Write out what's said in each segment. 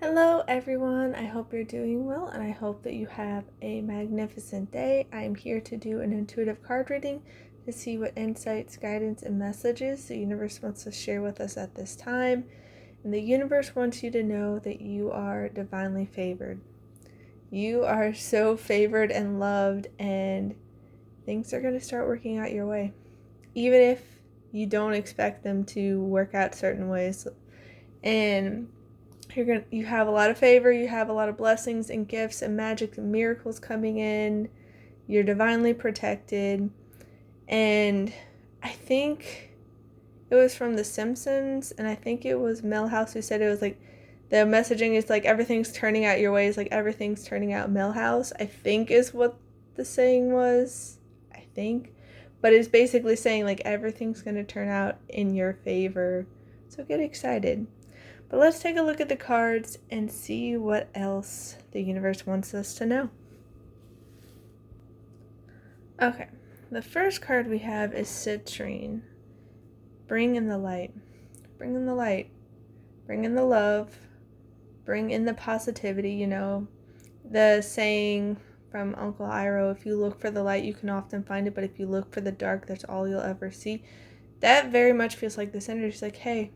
Hello, everyone. I hope you're doing well, and I hope that you have a magnificent day. I'm here to do an intuitive card reading to see what insights, guidance, and messages the universe wants to share with us at this time. And the universe wants you to know that you are divinely favored. You are so favored and loved, and things are going to start working out your way, even if you don't expect them to work out certain ways. And you have a lot of favor, you have a lot of blessings and gifts and magic and miracles coming in. You're divinely protected. And I think it was from The Simpsons, and I think it was Milhouse who said it was like the messaging is like everything's turning out your way, is like everything's turning out Milhouse, I think is what the saying was. I think. But it's basically saying like everything's going to turn out in your favor. So get excited. But let's take a look at the cards and see what else the universe wants us to know. Okay, the first card we have is Citrine. Bring in the light. Bring in the light. Bring in the love. Bring in the positivity, the saying from Uncle Iroh, if you look for the light, you can often find it, but if you look for the dark, that's all you'll ever see. That very much feels like this energy is like, hey,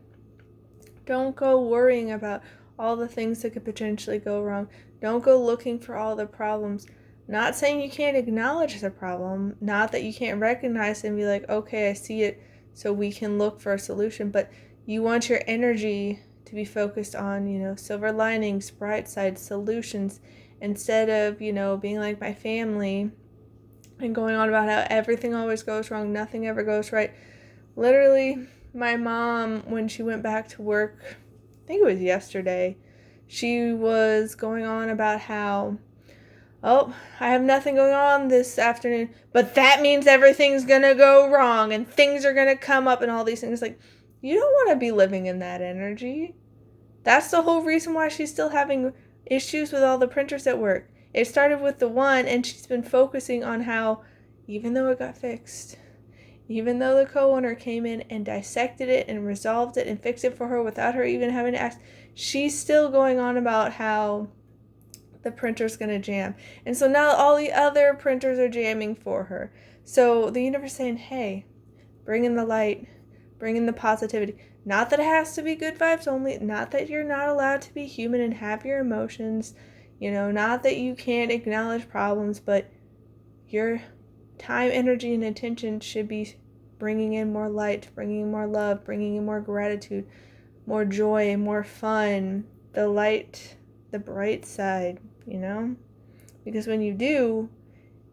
don't go worrying about all the things that could potentially go wrong. Don't go looking for all the problems. Not saying you can't acknowledge the problem, not that you can't recognize it and be like, okay, I see it, so we can look for a solution, but you want your energy to be focused on, silver linings, bright sides, solutions, instead of, being like my family and going on about how everything always goes wrong, nothing ever goes right. Literally, my mom, when she went back to work, I think it was yesterday, she was going on about how, oh, I have nothing going on this afternoon, but that means everything's going to go wrong and things are going to come up and all these things. Like, you don't want to be living in that energy. That's the whole reason why she's still having issues with all the printers at work. It started with the one, and she's been focusing on how, even though it got fixed, even though the co-owner came in and dissected it and resolved it and fixed it for her without her even having to ask, she's still going on about how the printer's going to jam. And so now all the other printers are jamming for her. So the universe is saying, hey, bring in the light, bring in the positivity. Not that it has to be good vibes only, not that you're not allowed to be human and have your emotions, not that you can't acknowledge problems, but your time, energy, and attention should be bringing in more light, bringing in more love, bringing in more gratitude, more joy, more fun, the light, the bright side, Because when you do,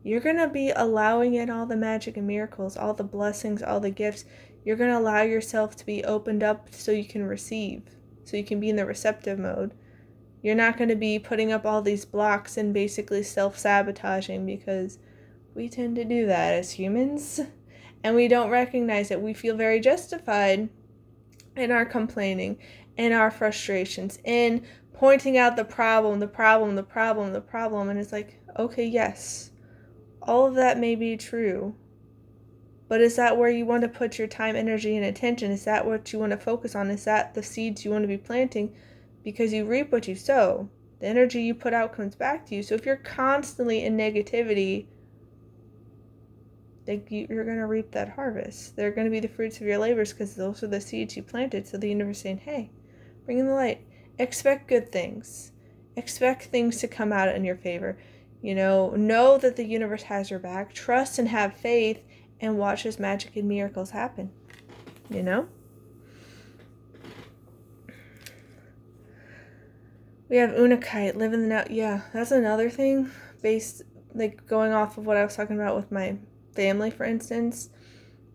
you're going to be allowing in all the magic and miracles, all the blessings, all the gifts. You're going to allow yourself to be opened up so you can receive, so you can be in the receptive mode. You're not going to be putting up all these blocks and basically self-sabotaging, because we tend to do that as humans, and we don't recognize it. We feel very justified in our complaining, in our frustrations, in pointing out the problem, and it's like, okay, yes, all of that may be true, but is that where you want to put your time, energy, and attention? Is that what you want to focus on? Is that the seeds you want to be planting? Because you reap what you sow. The energy you put out comes back to you. So if you're constantly in negativity, you're going to reap that harvest. They're going to be the fruits of your labors, because those are the seeds you planted. So the universe is saying, hey, bring in the light. Expect good things. Expect things to come out in your favor. Know that the universe has your back. Trust and have faith, and watch as magic and miracles happen. We have Unakite, live in the now. Yeah, that's another thing, based, going off of what I was talking about with my family, for instance.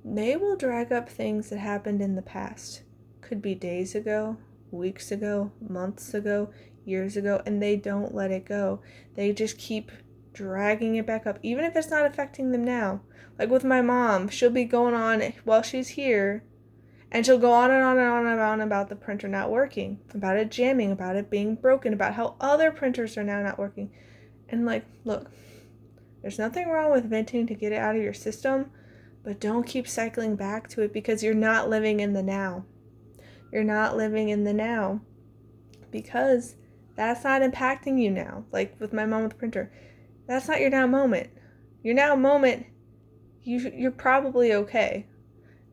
They will drag up things that happened in the past. Could be days ago, weeks ago, months ago, years ago, and they don't let it go. They just keep dragging it back up, even if it's not affecting them now. Like with my mom, she'll be going on while she's here, and she'll go on and on and on and on about the printer not working, about it jamming, about it being broken, about how other printers are now not working. And look, there's nothing wrong with venting to get it out of your system, but don't keep cycling back to it, because you're not living in the now. You're not living in the now, because That's not impacting you now. Like with my mom with the printer. That's not your now moment. Your now moment, you're probably okay.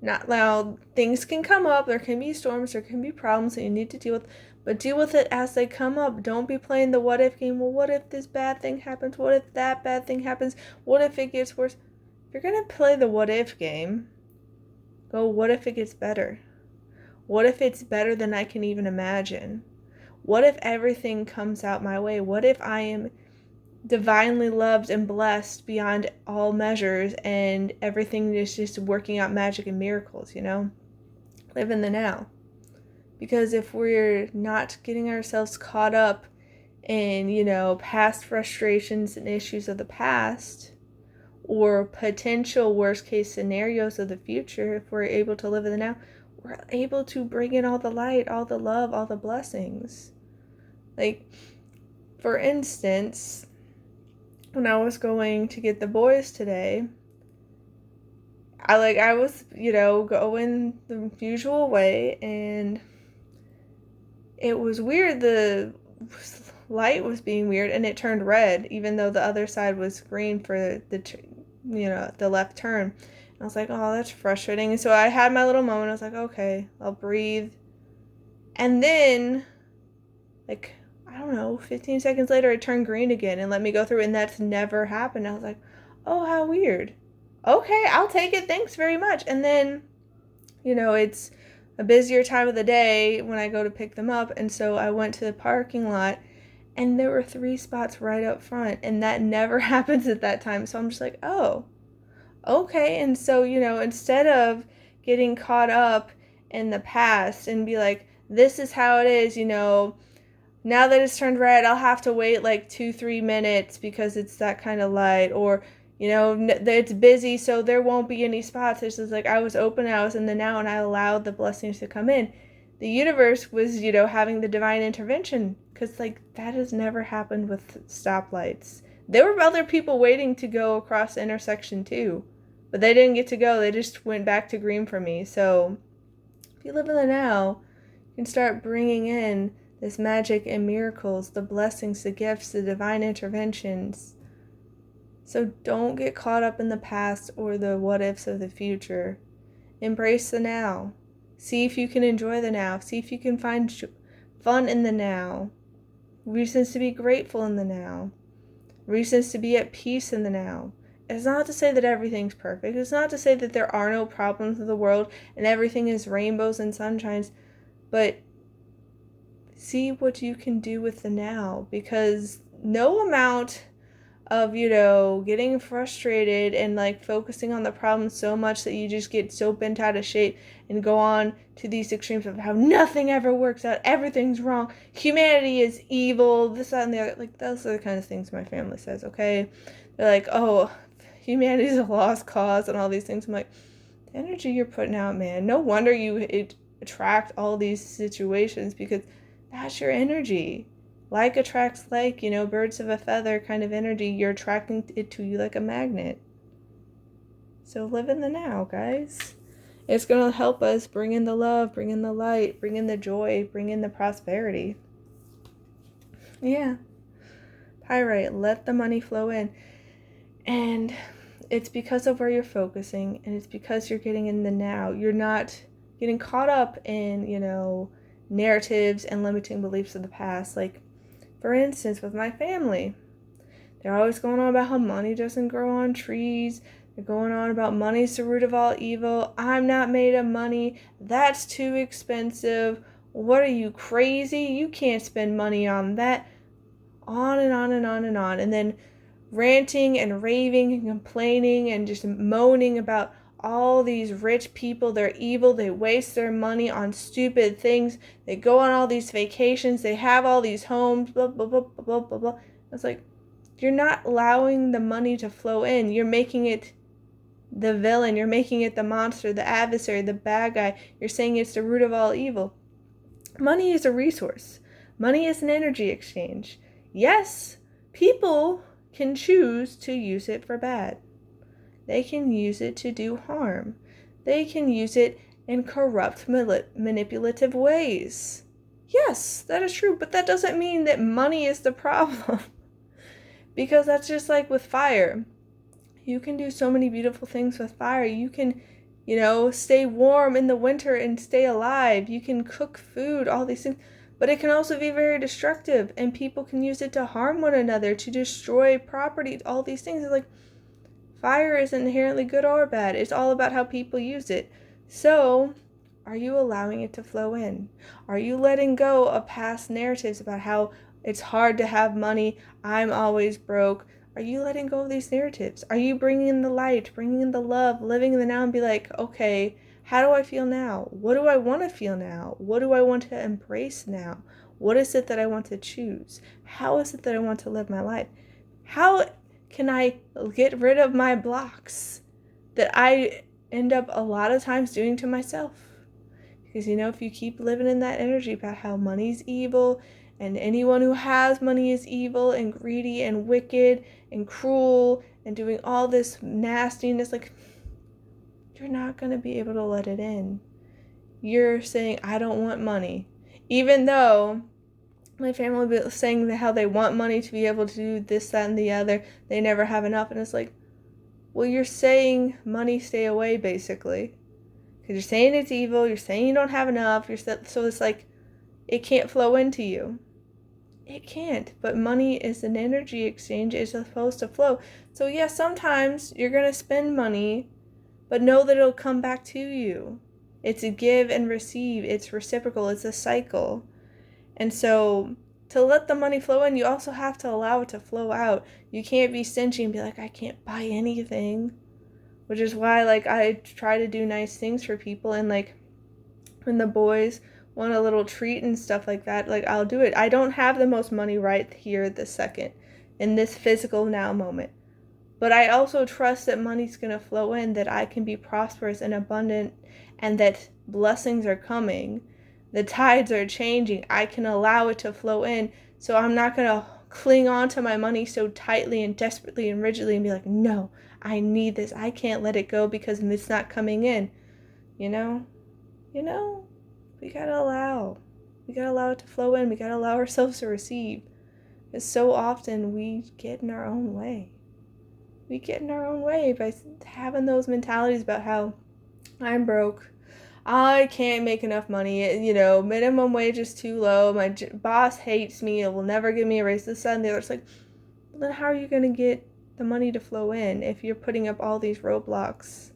Not now, things can come up, there can be storms, there can be problems that you need to deal with, but deal with it as they come up. Don't be playing the what if game. Well, what if this bad thing happens? What if that bad thing happens? What if it gets worse? If you're going to play the what if game, go, what if it gets better? What if it's better than I can even imagine? What if everything comes out my way? What if I am divinely loved and blessed beyond all measures and everything is just working out magic and miracles, Live in the now. Because if we're not getting ourselves caught up in, past frustrations and issues of the past or potential worst case scenarios of the future, if we're able to live in the now, we're able to bring in all the light, all the love, all the blessings. Like, for instance, when I was going to get the boys today, I was, going the usual way, and it was weird. The light was being weird, and it turned red, even though the other side was green for the left turn. And I was like, oh, that's frustrating. And so I had my little moment. I was like, okay, I'll breathe. And then, I don't know, 15 seconds later, it turned green again and let me go through, and that's never happened. I was like, oh, how weird. Okay, I'll take it. Thanks very much. And then, it's a busier time of the day when I go to pick them up, and so I went to the parking lot, and there were 3 spots right up front, and that never happens at that time. So I'm just like, oh, okay. And so, instead of getting caught up in the past and be like, this is how it is, now that it's turned red, I'll have to wait 2-3 minutes because it's that kind of light, or it's busy, so there won't be any spots. It's just I was open, I was in the now, and I allowed the blessings to come in. The universe was having the divine intervention, because that has never happened with stoplights. There were other people waiting to go across the intersection too, but they didn't get to go. They just went back to green for me. So if you live in the now, you can start bringing in this magic and miracles, the blessings, the gifts, the divine interventions. So don't get caught up in the past or the what ifs of the future. Embrace the now. See if you can enjoy the now. See if you can find fun in the now. Reasons to be grateful in the now. Reasons to be at peace in the now. It's not to say that everything's perfect. It's not to say that there are no problems in the world and everything is rainbows and sunshines. But see what you can do with the now, because no amount of, getting frustrated and focusing on the problem so much that you just get so bent out of shape and go on to these extremes of how nothing ever works out, everything's wrong, humanity is evil, this, that, and the other. Those are the kind of things my family says, okay? They're like, oh, humanity's a lost cause and all these things. I'm like, the energy you're putting out, man, no wonder you attract all these situations, because that's your energy. Like attracts like, birds of a feather kind of energy. You're attracting it to you like a magnet. So live in the now, guys. It's going to help us bring in the love, bring in the light, bring in the joy, bring in the prosperity. Yeah. Pyrite, let the money flow in. And it's because of where you're focusing, and it's because you're getting in the now. You're not getting caught up in, narratives and limiting beliefs of the past. For instance, with my family, they're always going on about how money doesn't grow on trees. They're going on about money's the root of all evil. I'm not made of money. That's too expensive. What are you, crazy? You can't spend money on that. On and on and on and on. And then ranting and raving and complaining and just moaning about all these rich people. They're evil. They waste their money on stupid things. They go on all these vacations. They have all these homes, blah, blah, blah, blah, blah, blah. It's you're not allowing the money to flow in. You're making it the villain. You're making it the monster, the adversary, the bad guy. You're saying it's the root of all evil. Money is a resource. Money is an energy exchange. Yes, people can choose to use it for bad. They can use it to do harm. They can use it in corrupt, manipulative ways. Yes, that is true, but that doesn't mean that money is the problem. Because that's just like with fire. You can do so many beautiful things with fire. You can, stay warm in the winter and stay alive. You can cook food, all these things. But it can also be very destructive, and people can use it to harm one another, to destroy property, all these things. It's like, fire isn't inherently good or bad. It's all about how people use it. So, are you allowing it to flow in? Are you letting go of past narratives about how it's hard to have money, I'm always broke? Are you letting go of these narratives? Are you bringing in the light, bringing in the love, living in the now, and be like, okay, how do I feel now? What do I want to feel now? What do I want to embrace now? What is it that I want to choose? How is it that I want to live my life? How can I get rid of my blocks that I end up a lot of times doing to myself? Because, if you keep living in that energy about how money's evil and anyone who has money is evil and greedy and wicked and cruel and doing all this nastiness, like, you're not going to be able to let it in. You're saying, I don't want money. Even though my family will be saying how they want money to be able to do this, that, and the other, they never have enough. And it's like, well, you're saying money stay away, basically. Because you're saying it's evil, you're saying you don't have enough, so it's like, it can't flow into you. It can't, but money is an energy exchange. It's supposed to flow. So yes, sometimes you're going to spend money, but know that it'll come back to you. It's a give and receive. It's reciprocal. It's a cycle. And so to let the money flow in, you also have to allow it to flow out. You can't be stingy and be like, I can't buy anything. Which is why, like, I try to do nice things for people, and, like, when the boys want a little treat and stuff like that, like, I'll do it. I don't have the most money right here this second, in this physical now moment. But I also trust that money's going to flow in, that I can be prosperous and abundant, and that blessings are coming. The tides are changing. I can allow it to flow in, so I'm not going to cling on to my money so tightly and desperately and rigidly and be like, no, I need this. I can't let it go because it's not coming in. We gotta allow. We gotta allow it to flow in. We gotta allow ourselves to receive. Because so often we get in our own way. We get in our own way by having those mentalities about how I'm broke. I can't make enough money. Minimum wage is too low. My boss hates me. It will never give me a raise. This, that, and the other. It's like, well, then how are you going to get the money to flow in if you're putting up all these roadblocks?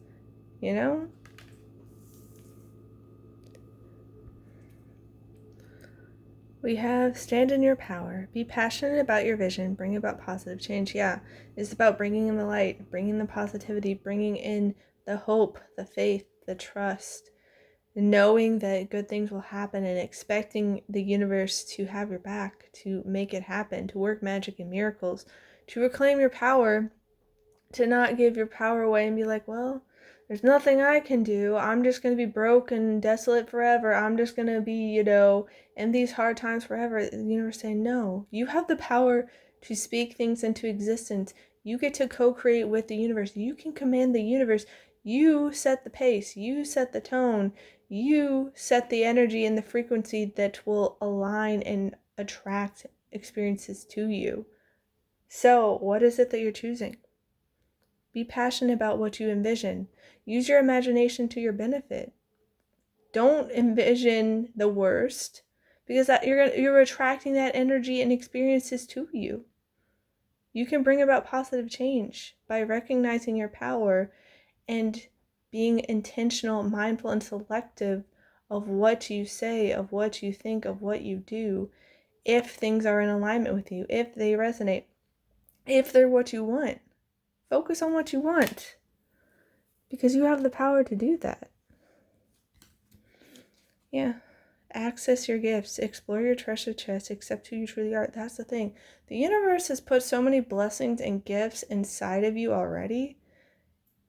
We have stand in your power. Be passionate about your vision. Bring about positive change. Yeah, it's about bringing in the light, bringing the positivity, bringing in the hope, the faith, the trust, knowing that good things will happen, and expecting the universe to have your back, to make it happen, to work magic and miracles, to reclaim your power, to not give your power away and be like, well, there's nothing I can do. I'm just going to be broke and desolate forever. I'm just going to be, in these hard times forever. The universe saying, no, you have the power to speak things into existence. You get to co-create with the universe. You can command the universe. You set the pace. You set the tone. You set the energy and the frequency that will align and attract experiences to you. So, what is it that you're choosing? Be passionate about what you envision. Use your imagination to your benefit. Don't envision the worst, because you're attracting that energy and experiences to you. You can bring about positive change by recognizing your power and being intentional, mindful, and selective of what you say, of what you think, of what you do, if things are in alignment with you, if they resonate, if they're what you want. Focus on what you want, because you have the power to do that. Yeah. Access your gifts. Explore your treasure chest. Accept who you truly are. That's the thing. The universe has put so many blessings and gifts inside of you already.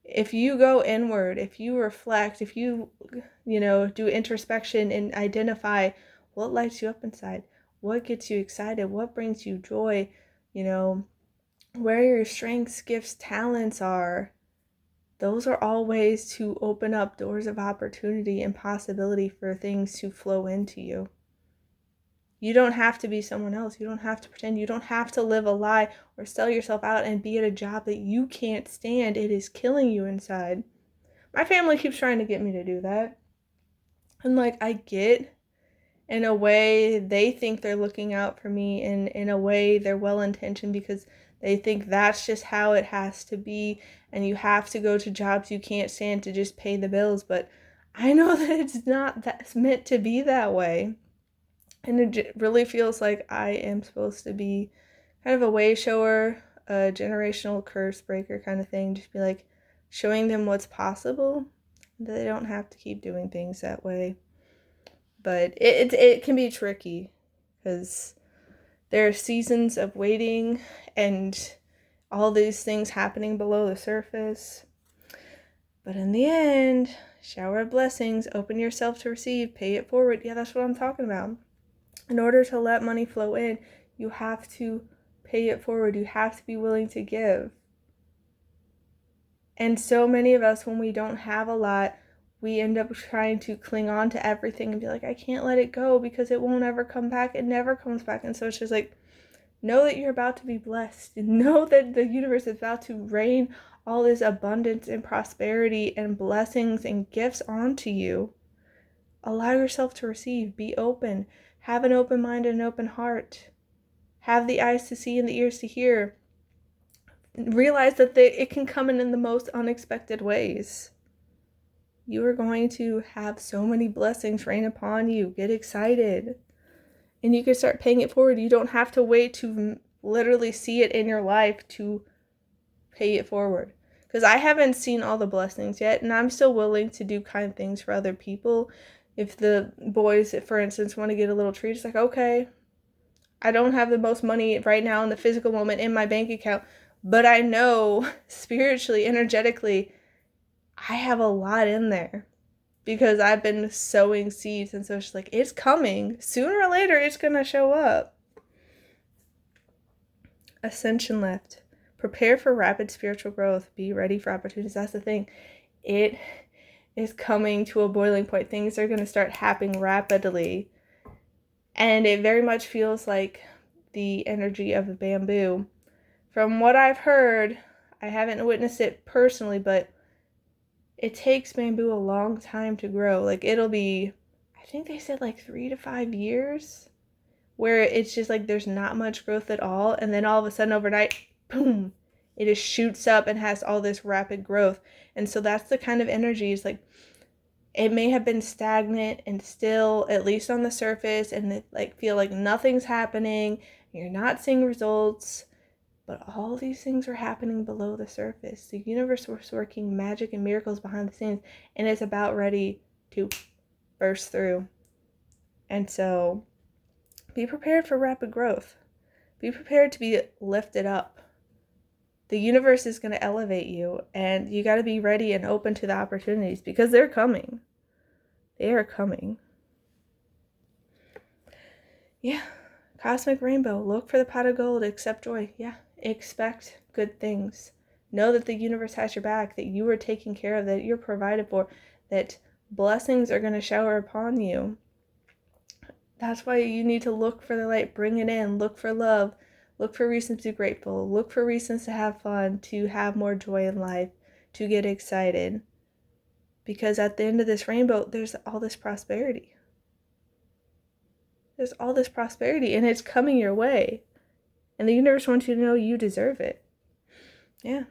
If you go inward, if you reflect, if you, do introspection and identify what lights you up inside, what gets you excited, what brings you joy, where your strengths, gifts, talents are, those are all ways to open up doors of opportunity and possibility for things to flow into you. You don't have to be someone else. You don't have to pretend. You don't have to live a lie or sell yourself out and be at a job that you can't stand. It is killing you inside. My family keeps trying to get me to do that. And like, I get, in a way, they think they're looking out for me, and in a way, they're well-intentioned because they think that's just how it has to be, and you have to go to jobs you can't stand to just pay the bills. But I know that it's not that's meant to be that way. And it really feels like I am supposed to be kind of a way shower, a generational curse breaker kind of thing. Just be like showing them what's possible. They don't have to keep doing things that way. But it can be tricky because there are seasons of waiting and all these things happening below the surface. But in the end, shower of blessings, open yourself to receive, pay it forward. Yeah, that's what I'm talking about. In order to let money flow in, you have to pay it forward. You have to be willing to give. And so many of us, when we don't have a lot, we end up trying to cling on to everything and be like, I can't let it go because it won't ever come back. It never comes back. And so it's just like, know that you're about to be blessed. Know that the universe is about to rain all this abundance and prosperity and blessings and gifts onto you. Allow yourself to receive. Be open. Have an open mind and an open heart. Have the eyes to see and the ears to hear. Realize that it can come in the most unexpected ways. You are going to have so many blessings rain upon you. Get excited. And you can start paying it forward. You don't have to wait to literally see it in your life to pay it forward. Because I haven't seen all the blessings yet, and I'm still willing to do kind things for other people. If the boys, for instance, want to get a little treat, it's like, okay, I don't have the most money right now in the physical moment in my bank account, but I know spiritually, energetically, I have a lot in there because I've been sowing seeds. And so it's like, it's coming. Sooner or later, it's going to show up. Ascension left. Prepare for rapid spiritual growth. Be ready for opportunities. That's the thing. It is coming to a boiling point. Things are going to start happening rapidly. And it very much feels like the energy of the bamboo. From what I've heard, I haven't witnessed it personally, but it takes bamboo a long time to grow. Like, it'll be, I think they said like 3 to 5 years, where it's just like there's not much growth at all. And then all of a sudden overnight, boom, it just shoots up and has all this rapid growth. And so that's the kind of energy. It's like, it may have been stagnant and still, at least on the surface, and it like feel like nothing's happening. You're not seeing results, but all these things are happening below the surface. The universe was working magic and miracles behind the scenes, and it's about ready to burst through. And so be prepared for rapid growth. Be prepared to be lifted up. The universe is going to elevate you, and you got to be ready and open to the opportunities because they're coming. They are coming. Yeah. Cosmic rainbow. Look for the pot of gold. Accept joy. Yeah. Expect good things. Know that the universe has your back, that you are taken care of, that you're provided for, that blessings are going to shower upon you. That's why you need to look for the light. Bring it in. Look for love. Look for reasons to be grateful. Look for reasons to have fun, to have more joy in life, to get excited. Because at the end of this rainbow, there's all this prosperity. There's all this prosperity, and it's coming your way. And the universe wants you to know you deserve it. Yeah.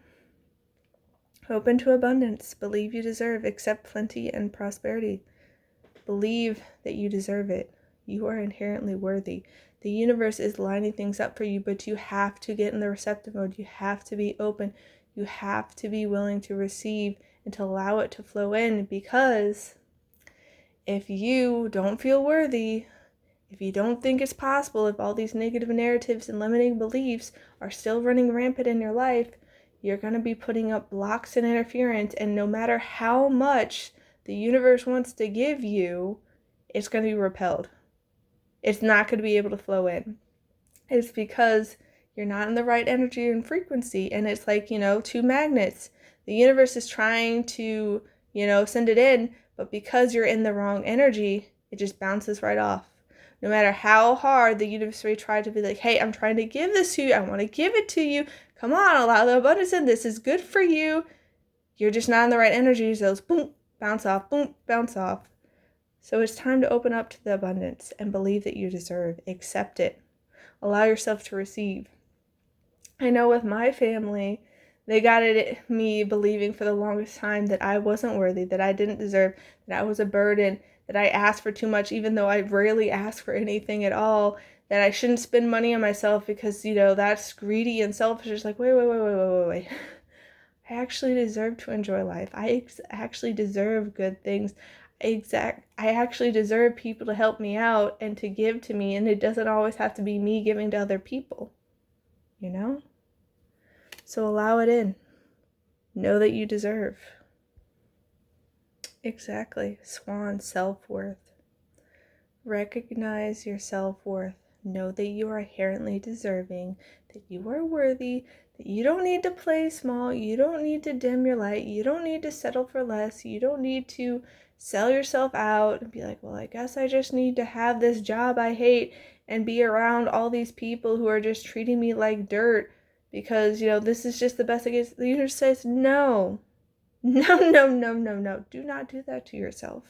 Open to abundance. Believe you deserve. Accept plenty and prosperity. Believe that you deserve it. You are inherently worthy. The universe is lining things up for you, but you have to get in the receptive mode. You have to be open. You have to be willing to receive and to allow it to flow in, because if you don't feel worthy, if you don't think it's possible, if all these negative narratives and limiting beliefs are still running rampant in your life, you're going to be putting up blocks and interference, and no matter how much the universe wants to give you, it's going to be repelled. It's not going to be able to flow in. It's because you're not in the right energy and frequency, and it's like, two magnets. The universe is trying to, send it in, but because you're in the wrong energy, it just bounces right off. No matter how hard the universe may try to be like, hey, I'm trying to give this to you. I want to give it to you. Come on, allow the abundance in. This is good for you. You're just not in the right energy. So those boom, bounce off, boom, bounce off. So it's time to open up to the abundance and believe that you deserve. Accept it. Allow yourself to receive. I know with my family, they got at me believing for the longest time that I wasn't worthy, that I didn't deserve, that I was a burden, that I asked for too much even though I rarely ask for anything at all, that I shouldn't spend money on myself because, that's greedy and selfish. It's like, wait. I actually deserve to enjoy life. I actually deserve good things. I actually deserve people to help me out and to give to me, and it doesn't always have to be me giving to other people, So allow it in. Know that you deserve. Exactly. Swan, self-worth. Recognize your self-worth. Know that you are inherently deserving, that you are worthy, that you don't need to play small, you don't need to dim your light, you don't need to settle for less, you don't need to sell yourself out and be like, well, I guess I just need to have this job I hate and be around all these people who are just treating me like dirt because, this is just the best I get. The universe says, no. Do not do that to yourself.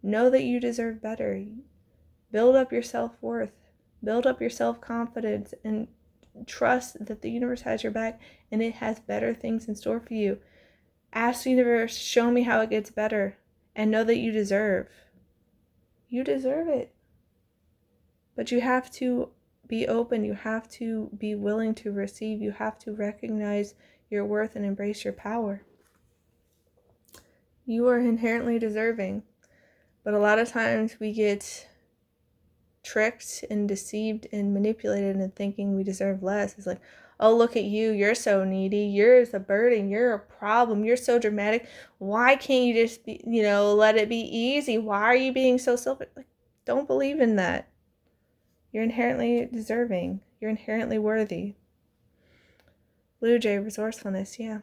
Know that you deserve better. Build up your self-worth. Build up your self-confidence and trust that the universe has your back and it has better things in store for you. Ask the universe, show me how it gets better, and know that you deserve. You deserve it. But you have to be open. You have to be willing to receive. You have to recognize your worth and embrace your power. You are inherently deserving. But a lot of times we get tricked and deceived and manipulated into thinking we deserve less. It's like, oh, look at you. You're so needy. You're a burden. You're a problem. You're so dramatic. Why can't you just be, let it be easy? Why are you being so selfish? Like, don't believe in that. You're inherently deserving. You're inherently worthy. Blue Jay, resourcefulness. Yeah.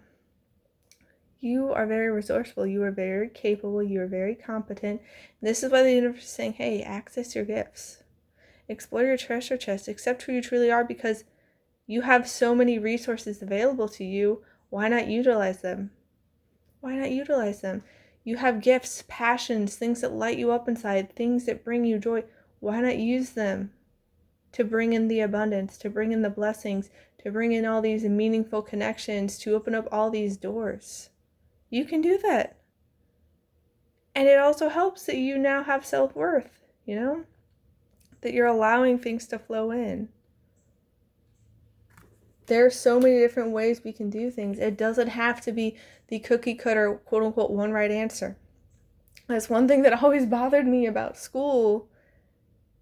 You are very resourceful. You are very capable. You are very competent. And this is why the universe is saying, hey, access your gifts. Explore your treasure chest. Accept who you truly are because you have so many resources available to you. Why not utilize them? Why not utilize them? You have gifts, passions, things that light you up inside, things that bring you joy. Why not use them to bring in the abundance, to bring in the blessings, to bring in all these meaningful connections, to open up all these doors? You can do that. And it also helps that you now have self-worth, that you're allowing things to flow in. There are so many different ways we can do things. It doesn't have to be the cookie cutter, quote unquote, one right answer. That's one thing that always bothered me about school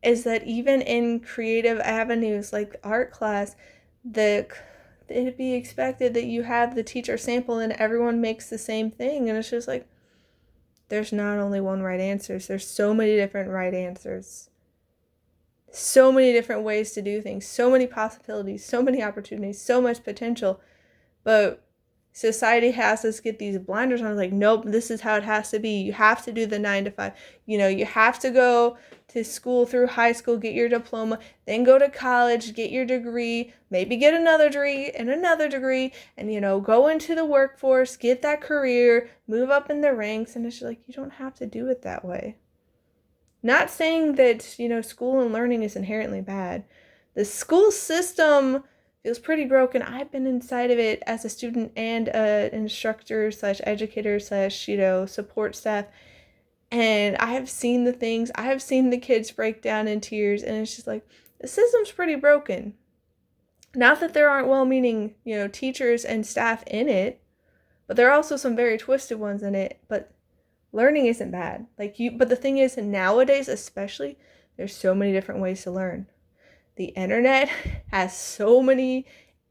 is that even in creative avenues like art class, it'd be expected that you have the teacher sample and everyone makes the same thing. And it's just like, there's not only one right answer. There's so many different right answers. So many different ways to do things. So many possibilities. So many opportunities. So much potential. But society has us get these blinders on. Like, nope, this is how it has to be. You have to do the 9 to 5. You have to go to school through high school, get your diploma, then go to college, get your degree, maybe get another degree and another degree, and, go into the workforce, get that career, move up in the ranks. And it's just like, you don't have to do it that way. Not saying that, school and learning is inherently bad. The school system feels pretty broken. I've been inside of it as a student and an instructor / educator / support staff. And I have seen the things. I have seen the kids break down in tears. And it's just like, the system's pretty broken. Not that there aren't well-meaning, teachers and staff in it. But there are also some very twisted ones in it. But learning isn't bad. But the thing is, nowadays especially, there's so many different ways to learn. The internet has so many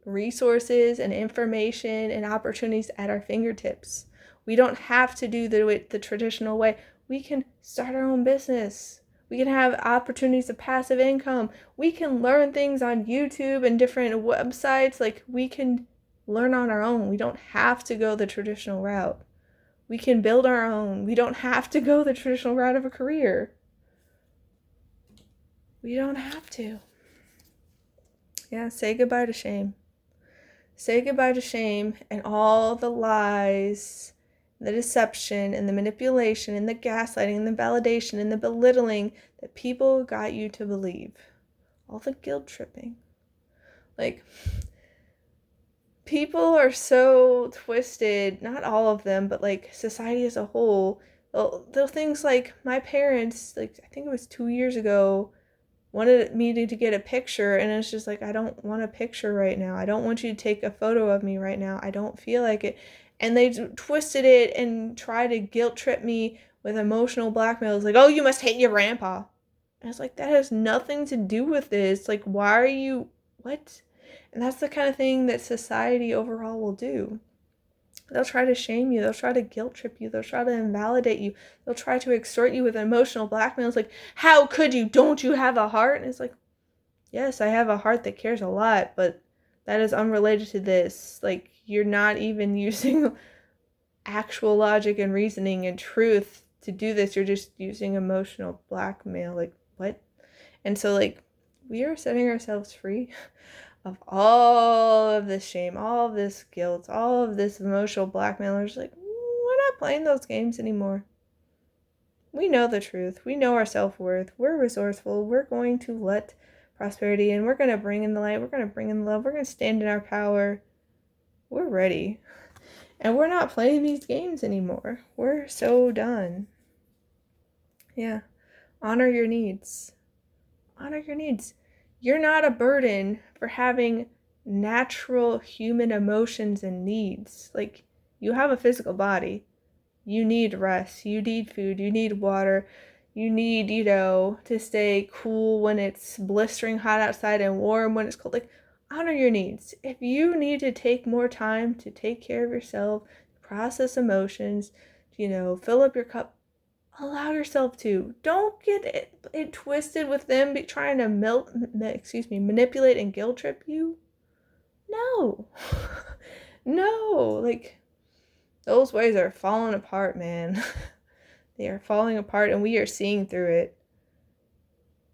resources and information and opportunities at our fingertips. We don't have to do the traditional way. We can start our own business. We can have opportunities of passive income. We can learn things on YouTube and different websites. We can learn on our own. We don't have to go the traditional route. We can build our own. We don't have to go the traditional route of a career. We don't have to. Yeah, say goodbye to shame. Say goodbye to shame and all the lies, the deception and the manipulation and the gaslighting and the validation and the belittling that people got you to believe. All the guilt tripping. Like, people are so twisted, not all of them, but like society as a whole. The things like my parents, like I think it was 2 years ago, wanted me to get a picture, and it's just like, I don't want a picture right now. I don't want you to take a photo of me right now. I don't feel like it. And they twisted it and tried to guilt trip me with emotional blackmail. It's like, oh, you must hate your grandpa. And it's like, that has nothing to do with this. Like, why are you, what? And that's the kind of thing that society overall will do. They'll try to shame you. They'll try to guilt trip you. They'll try to invalidate you. They'll try to extort you with emotional blackmail. It's like, how could you? Don't you have a heart? And it's like, yes, I have a heart that cares a lot, but that is unrelated to this. Like, you're not even using actual logic and reasoning and truth to do this. You're just using emotional blackmail. Like, what? And so, like, we are setting ourselves free of all of this shame, all of this guilt, all of this emotional blackmail. We're just like, we're not playing those games anymore. We know the truth. We know our self-worth. We're resourceful. We're going to let prosperity in. We're going to bring in the light. We're going to bring in love. We're going to stand in our power. We're ready. And we're not playing these games anymore. We're so done. Yeah. Honor your needs. Honor your needs. You're not a burden for having natural human emotions and needs. Like, you have a physical body. You need rest. You need food. You need water. You need, to stay cool when it's blistering hot outside and warm when it's cold. Like, honor your needs. If you need to take more time to take care of yourself, process emotions, fill up your cup, allow yourself to. Don't get it twisted with them trying to manipulate and guilt trip you. No. No. Like, those ways are falling apart, man. They are falling apart, and we are seeing through it.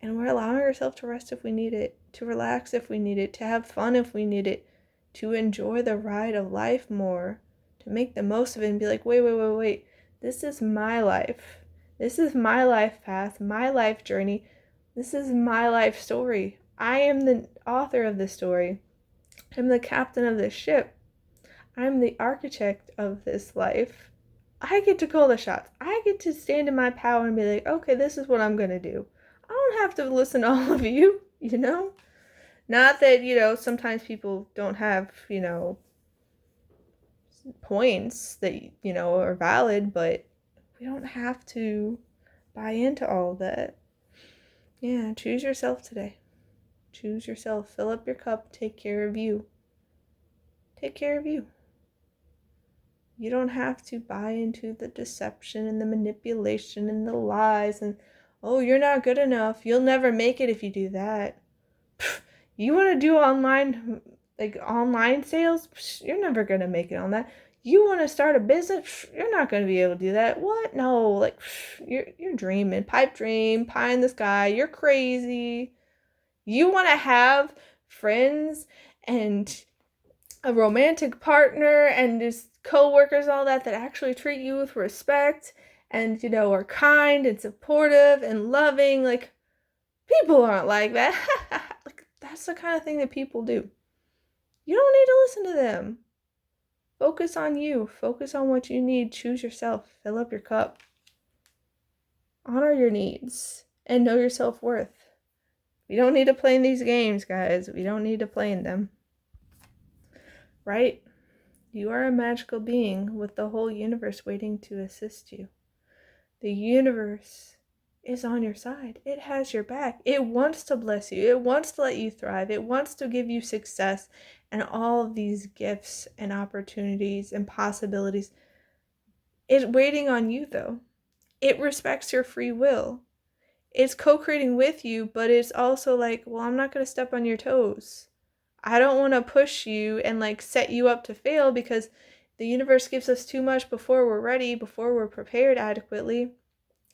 And we're allowing ourselves to rest if we need it, to relax if we need it, to have fun if we need it, to enjoy the ride of life more, to make the most of it and be like, wait. This is my life. This is my life path, my life journey. This is my life story. I am the author of this story. I'm the captain of this ship. I'm the architect of this life. I get to call the shots. I get to stand in my power and be like, okay, this is what I'm going to do. I don't have to listen to all of you, Not that, sometimes people don't have, points that, are valid, but we don't have to buy into all of that. Yeah, choose yourself today. Choose yourself. Fill up your cup. Take care of you. Take care of you. You don't have to buy into the deception and the manipulation and the lies and, oh, you're not good enough. You'll never make it if you do that. You want to do online sales? You're never going to make it on that. You want to start a business? You're not going to be able to do that. What? No, you're dreaming. Pipe dream, pie in the sky. You're crazy. You want to have friends and a romantic partner and just co-workers, all that actually treat you with respect and, are kind and supportive and loving. Like, people aren't like that. Like, that's the kind of thing that people do. You don't need to listen to them. Focus on you. Focus on what you need. Choose yourself. Fill up your cup. Honor your needs and know your self-worth. We don't need to play in these games, guys. We don't need to play in them. Right? You are a magical being with the whole universe waiting to assist you. The universe is on your side. It has your back. It wants to bless you. It wants to let you thrive. It wants to give you success and all of these gifts and opportunities and possibilities. It's waiting on you, though. It respects your free will. It's co-creating with you, but it's also like, well, I'm not going to step on your toes. I don't want to push you and set you up to fail, because the universe gives us too much before we're ready, before we're prepared adequately.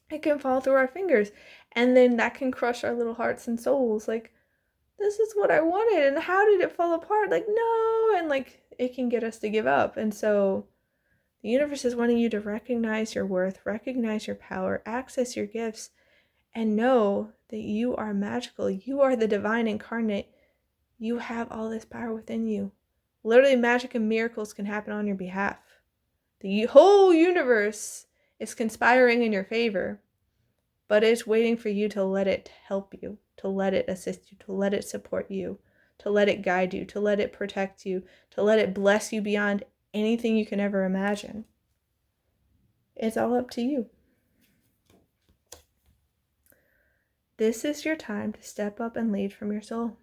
It can fall through our fingers. And then that can crush our little hearts and souls. Like, this is what I wanted, and how did it fall apart? Like, no. And like, it can get us to give up. And so the universe is wanting you to recognize your worth, recognize your power, access your gifts, and know that you are magical. You are the divine incarnate. You have all this power within you. Literally, magic and miracles can happen on your behalf. The whole universe is conspiring in your favor, but it's waiting for you to let it help you, to let it assist you, to let it support you, to let it guide you, to let it protect you, to let it bless you beyond anything you can ever imagine. It's all up to you. This is your time to step up and lead from your soul,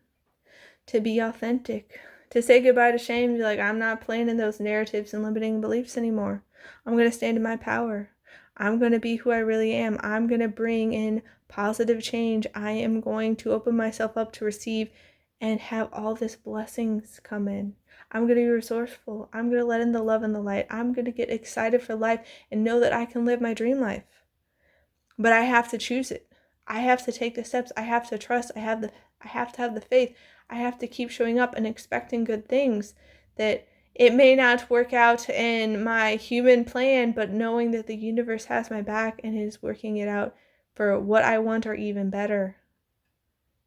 to be authentic, to say goodbye to shame, to be like, I'm not playing in those narratives and limiting beliefs anymore. I'm going to stand in my power. I'm going to be who I really am. I'm going to bring in positive change. I am going to open myself up to receive and have all this blessings come in. I'm going to be resourceful. I'm going to let in the love and the light. I'm going to get excited for life and know that I can live my dream life. But I have to choose it. I have to take the steps. I have to trust. I have to have the faith. I have to keep showing up and expecting good things, that it may not work out in my human plan, but knowing that the universe has my back and is working it out for what I want or even better.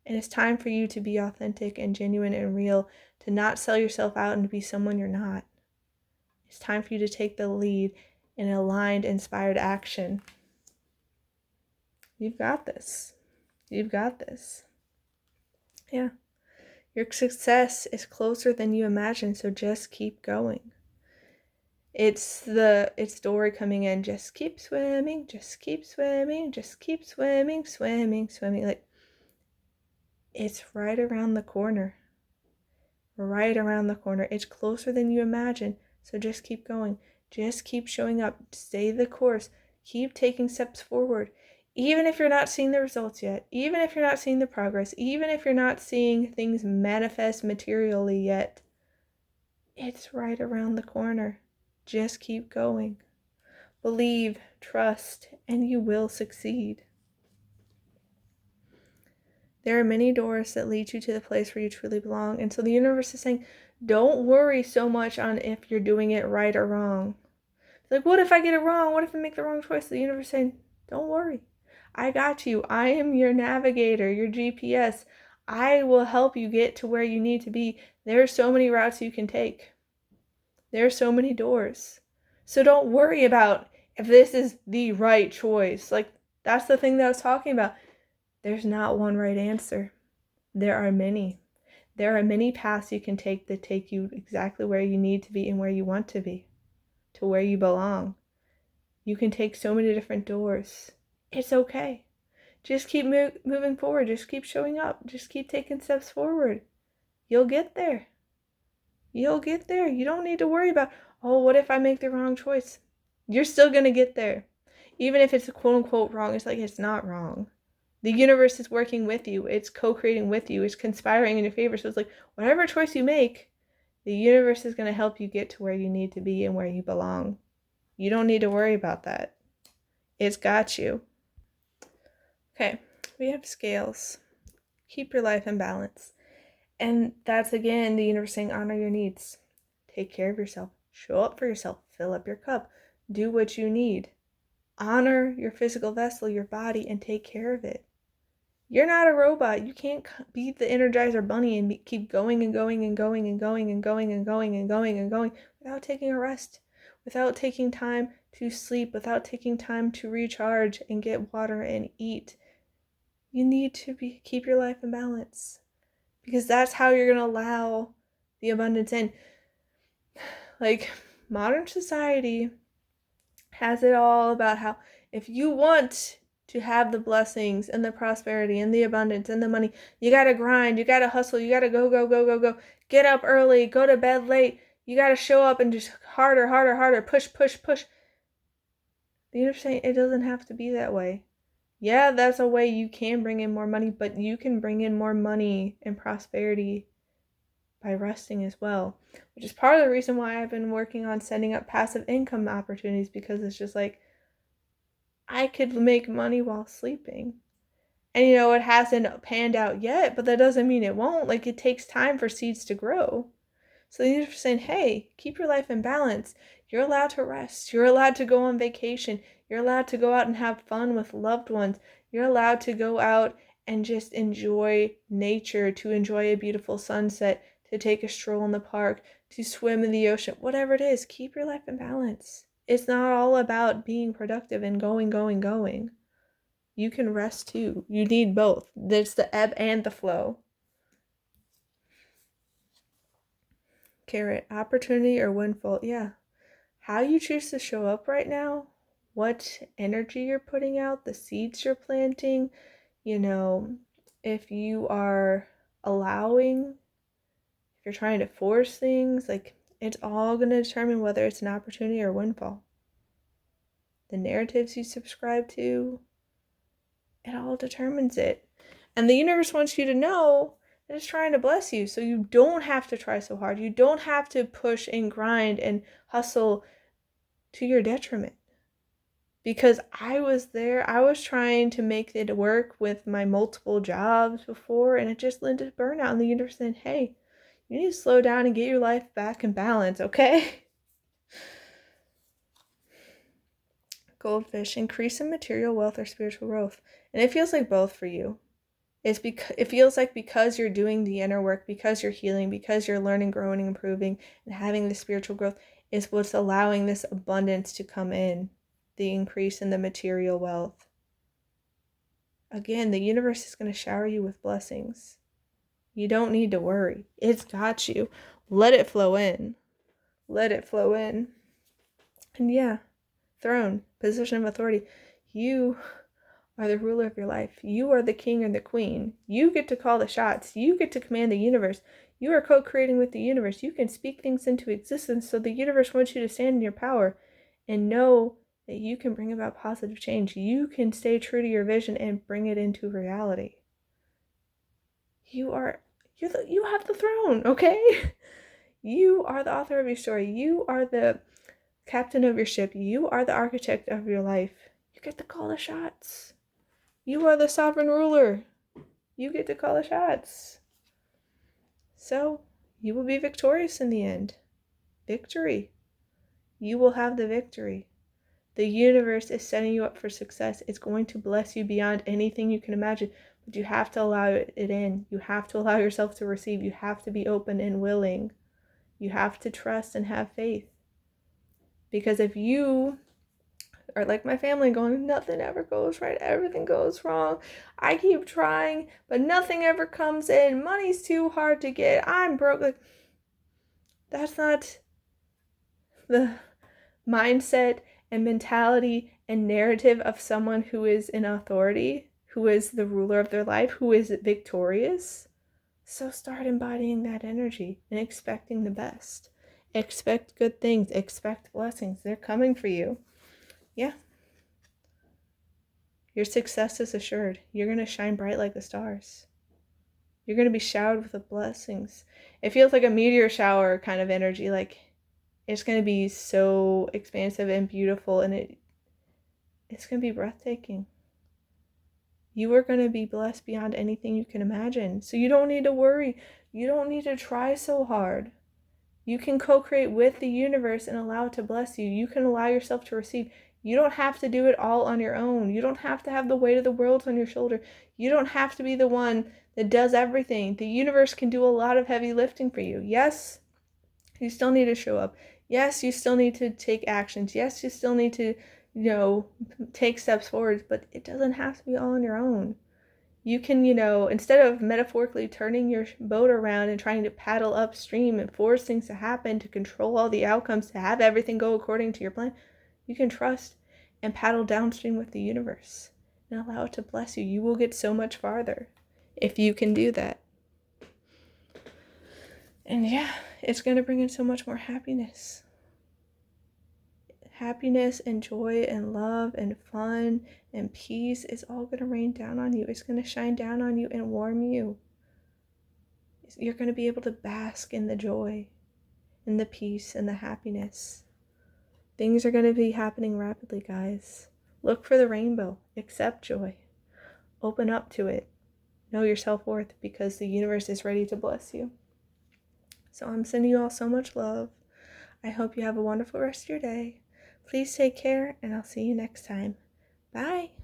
And it's time for you to be authentic and genuine and real, to not sell yourself out and to be someone you're not. It's time for you to take the lead in aligned, inspired action. You've got this. You've got this. Yeah. Your success is closer than you imagine, so just keep going. It's Dory coming in. Just keep swimming, just keep swimming, just keep swimming, swimming, swimming. Like, it's right around the corner. Right around the corner. It's closer than you imagine, so just keep going. Just keep showing up. Stay the course. Keep taking steps forward. Even if you're not seeing the results yet, even if you're not seeing the progress, even if you're not seeing things manifest materially yet, it's right around the corner. Just keep going. Believe, trust, and you will succeed. There are many doors that lead you to the place where you truly belong. And so the universe is saying, don't worry so much on if you're doing it right or wrong. Like, what if I get it wrong? What if I make the wrong choice? The universe is saying, don't worry. I got you. I am your navigator, your GPS. I will help you get to where you need to be. There are so many routes you can take. There are so many doors. So don't worry about if this is the right choice. Like, that's the thing that I was talking about. There's not one right answer. There are many. There are many paths you can take that take you exactly where you need to be and where you want to be, to where you belong. You can take so many different doors. It's okay. Just keep moving forward. Just keep showing up. Just keep taking steps forward. You'll get there. You'll get there. You don't need to worry about, oh, what if I make the wrong choice? You're still going to get there. Even if it's quote unquote wrong, it's like, it's not wrong. The universe is working with you. It's co-creating with you. It's conspiring in your favor. So it's like, whatever choice you make, the universe is going to help you get to where you need to be and where you belong. You don't need to worry about that. It's got you. Okay, we have scales. Keep your life in balance. And that's, again, the universe saying, honor your needs. Take care of yourself. Show up for yourself. Fill up your cup. Do what you need. Honor your physical vessel, your body, and take care of it. You're not a robot. You can't be the Energizer Bunny and keep going and going and going and going and going and going and going and going without taking a rest, without taking time to sleep, without taking time to recharge and get water and eat. You need to keep your life in balance, because that's how you're going to allow the abundance in. Like, modern society has it all about how if you want to have the blessings and the prosperity and the abundance and the money, you got to grind, you got to hustle, you got to go, get up early, go to bed late, you got to show up and just harder, push. The universe is saying it doesn't have to be that way. Yeah, that's a way you can bring in more money, but you can bring in more money and prosperity by resting as well, which is part of the reason why I've been working on setting up passive income opportunities, because it's just like, I could make money while sleeping. And it hasn't panned out yet, but that doesn't mean it won't. Like, it takes time for seeds to grow. So the universe is saying, hey, keep your life in balance. You're allowed to rest. You're allowed to go on vacation. You're allowed to go out and have fun with loved ones. You're allowed to go out and just enjoy nature, to enjoy a beautiful sunset, to take a stroll in the park, to swim in the ocean, whatever it is. Keep your life in balance. It's not all about being productive and going. You can rest too. You need both. There's the ebb and the flow. Carrot, opportunity or windfall. Yeah. How you choose to show up right now, what energy you're putting out, the seeds you're planting, if you are allowing, if you're trying to force things, like, it's all going to determine whether it's an opportunity or windfall. The narratives you subscribe to, it all determines it. And the universe wants you to know that it's trying to bless you, so you don't have to try so hard. You don't have to push and grind and hustle to your detriment. Because I was there, I was trying to make it work with my multiple jobs before, and it just led to burnout. And the universe said, hey, you need to slow down and get your life back in balance, okay? Goldfish, increase in material wealth or spiritual growth. And it feels like both for you. It feels like because you're doing the inner work, because you're healing, because you're learning, growing, improving, and having the spiritual growth is what's allowing this abundance to come in, the increase in the material wealth. Again, the universe is going to shower you with blessings. You don't need to worry. It's got you. Let it flow in. Let it flow in. And yeah, throne, position of authority. You are the ruler of your life. You are the king or the queen. You get to call the shots. You get to command the universe. You are co-creating with the universe. You can speak things into existence, so the universe wants you to stand in your power and know that you can bring about positive change. You can stay true to your vision and bring it into reality. You have the throne, okay? You are the author of your story. You are the captain of your ship. You are the architect of your life. You get to call the shots. You are the sovereign ruler. You get to call the shots. So, you will be victorious in the end. Victory. You will have the victory. The universe is setting you up for success. It's going to bless you beyond anything you can imagine. But you have to allow it in. You have to allow yourself to receive. You have to be open and willing. You have to trust and have faith. Because if you are like my family, going, nothing ever goes right, everything goes wrong, I keep trying, but nothing ever comes in, money's too hard to get, I'm broke, like, that's not the mindset and mentality and narrative of someone who is in authority, who is the ruler of their life, who is victorious. So start embodying that energy and expecting the best. Expect good things. Expect blessings. They're coming for you. Yeah. Your success is assured. You're going to shine bright like the stars. You're going to be showered with the blessings. It feels like a meteor shower kind of energy. Like, it's going to be so expansive and beautiful, and it's going to be breathtaking. You are going to be blessed beyond anything you can imagine. So you don't need to worry. You don't need to try so hard. You can co-create with the universe and allow it to bless you. You can allow yourself to receive. You don't have to do it all on your own. You don't have to have the weight of the world on your shoulder. You don't have to be the one that does everything. The universe can do a lot of heavy lifting for you. Yes, you still need to show up. Yes, you still need to take actions. Yes, you still need to, take steps forward, but it doesn't have to be all on your own. You can, instead of metaphorically turning your boat around and trying to paddle upstream and force things to happen, to control all the outcomes, to have everything go according to your plan, you can trust and paddle downstream with the universe and allow it to bless you. You will get so much farther if you can do that. And yeah, it's going to bring in so much more happiness. Happiness and joy and love and fun and peace is all going to rain down on you. It's going to shine down on you and warm you. You're going to be able to bask in the joy and the peace and the happiness. Things are going to be happening rapidly, guys. Look for the rainbow. Accept joy. Open up to it. Know your self-worth, because the universe is ready to bless you. So I'm sending you all so much love. I hope you have a wonderful rest of your day. Please take care, and I'll see you next time. Bye.